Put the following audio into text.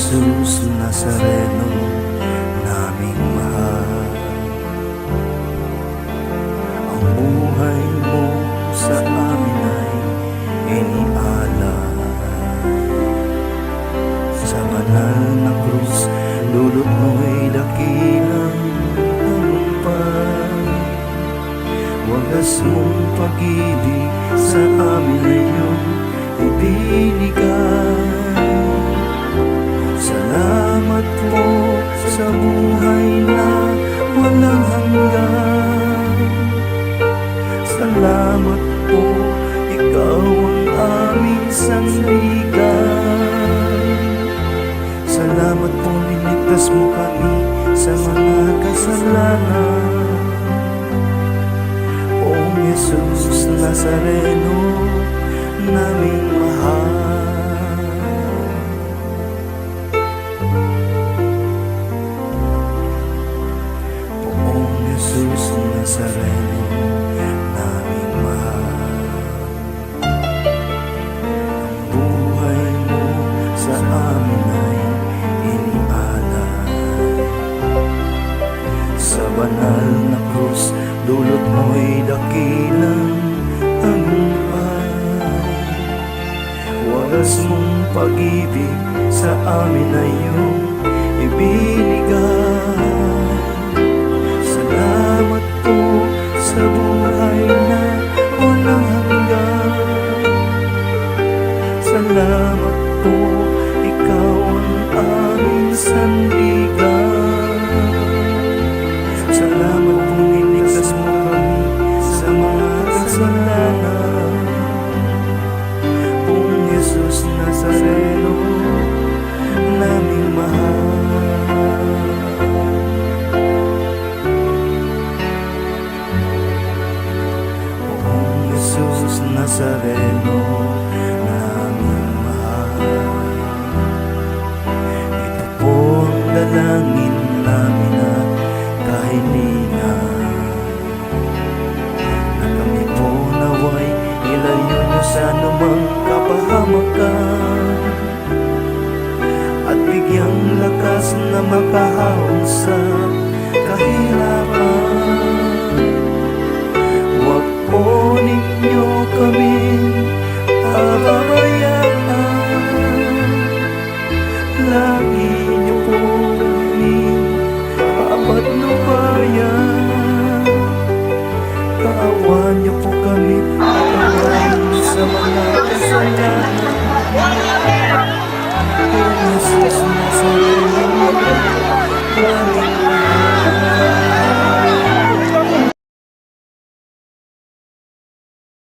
Jesus Nazareno, naming mahal. Ang buhay mo sa amin ay inialay. Sa banal na krus, dulot mo'y dakilang tagumpay. Wagas mong pag-ibig sa amin ay iyong ibinigay. Salamat po sa buhay na walang hanggan. Salamat po, ikaw ang aming sandigan. Salamat po, niligtas mo kami sa mga kasalanan. Poong Jesus Nazareno, naming mahal. Jesus Nazareno, naming mahal. Ang buhay mo sa amin ay inialay. Sa banal na krus, dulot mo'y dakilang tagumpay. Wagas mong pag-ibig sa amin ay iyong ibinigay. Salamat po sa buhay na walang hanggan. Salamat po, ikaw ang aming sandigan. Salamat po, niligtas mo kami sa mga kasalanan. Poong Jesus Nazareno, naming mahal. Jesus Nazareno, naming mahal. Ito po ang dalangin namin at kahilingan, na kami po naway ilayo niyo sa anumang kapahamakan, at bigyang lakas na makahawang sa kahirapan.